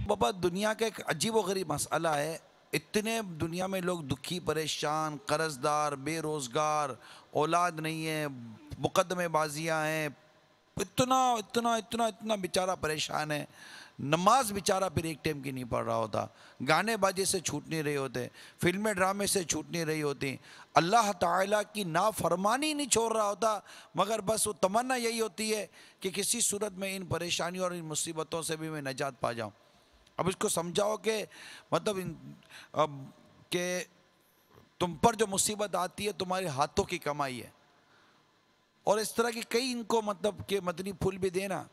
بابا دنیا کا ایک عجیب و غریب مسئلہ ہے. اتنے دنیا میں لوگ دکھی، پریشان، قرض دار، بے روزگار، اولاد نہیں ہے، مقدمے بازیاں ہیں، اتنا اتنا اتنا اتنا بیچارہ پریشان ہے. نماز بیچارہ پھر ایک ٹائم کی نہیں پڑھ رہا ہوتا، گانے باجے سے چھوٹ نہیں رہے ہوتے، فلمیں ڈرامے سے چھوٹ نہیں رہی ہوتی، اللہ تعالیٰ کی نافرمانی نہیں چھوڑ رہا ہوتا، مگر بس وہ تمنا یہی ہوتی ہے کہ کسی صورت میں ان پریشانیوں اور ان مصیبتوں سے بھی میں نجات پا جاؤں. اب اس کو سمجھاؤ کہ مطلب کہ تم پر جو مصیبت آتی ہے تمہارے ہاتھوں کی کمائی ہے، اور اس طرح کی کئی ان کو مطلب کہ مدنی پھول بھی دینا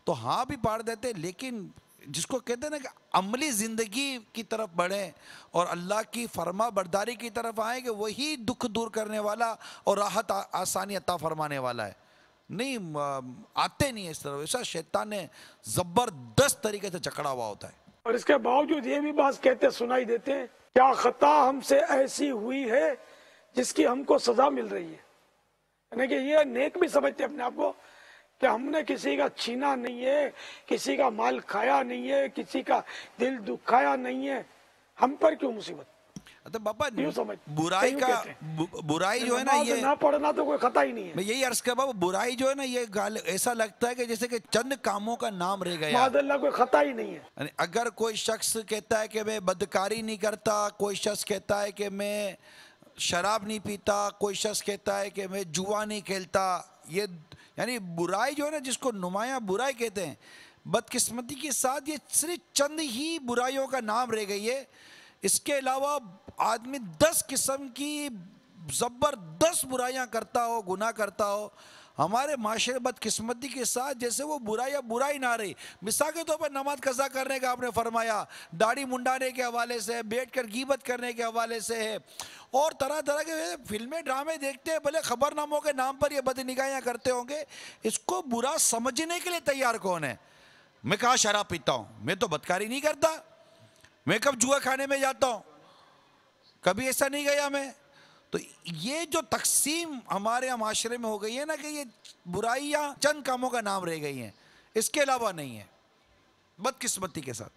تو ہاں بھی پاڑ دیتے. لیکن جس کو کہتے ہیں نا کہ عملی زندگی کی طرف بڑھیں اور اللہ کی فرما برداری کی طرف آئیں، کہ وہی دکھ دور کرنے والا اور راحت آسانی عطا فرمانے والا ہے. نہیں آتے نہیں اس طرح، ایسا شیطان نے زبردست طریقے سے جکڑا ہوا ہوتا ہے. اور اس کے باوجود یہ بھی بات کہتے سنائی دیتے ہیں، کیا خطا ہم سے ایسی ہوئی ہے جس کی ہم کو سزا مل رہی ہے. یعنی کہ یہ نیک بھی سمجھتے ہیں اپنے آپ کو کہ ہم نے کسی کا چھینا نہیں ہے، کسی کا مال کھایا نہیں ہے، کسی کا دل دکھایا نہیں ہے، ہم پر کیوں مصیبت. بابا یوں سمجھ برائی جو ہے نا، نماز یہ نہ پڑھنا تو کوئی خطا ہی نہیں ہے. میں یہی عرض کر بابا، برائی جو ہے نا یہ ایسا لگتا ہے کہ جیسے کہ چند کاموں کا نام رہ گیا. معاذ اللہ کوئی خطا ہی نہیں ہے. اگر کوئی شخص کہتا ہے کہ میں بدکاری نہیں کرتا، کوئی شخص کہتا ہے کہ میں شراب نہیں پیتا، کوئی شخص کہتا ہے کہ میں جوا نہیں کھیلتا، یہ یعنی برائی جو ہے نا جس کو نمایاں برائی کہتے ہیں، بدقسمتی کے ساتھ یہ صرف چند ہی برائیوں کا نام رہ گئی ہے. اس کے علاوہ آدمی 10 قسم کی زبردست برائیاں کرتا ہو، گناہ کرتا ہو. ہمارے معاشرے بدقسمتی کے ساتھ جیسے وہ برائی نہ رہی. مثال کے طور پر نماز قضا کرنے کا آپ نے فرمایا، داڑھی منڈانے کے حوالے سے، بیٹھ کر غیبت کرنے کے حوالے سے ہے، اور طرح طرح کے فلمیں ڈرامے دیکھتے ہیں. بھلے خبر ناموں کے نام پر یہ بدنگاہیاں کرتے ہوں گے، اس کو برا سمجھنے کے لیے تیار کون ہے؟ میں کہاں شراب پیتا ہوں، میں تو بدکاری نہیں کرتا، میں کب جوا کھانے میں جاتا ہوں، کبھی ایسا نہیں گیا میں. تو یہ جو تقسیم ہمارے معاشرے میں ہو گئی ہے نا کہ یہ برائیاں چند کاموں کا نام رہ گئی ہیں، اس کے علاوہ نہیں ہے، بدقسمتی کے ساتھ.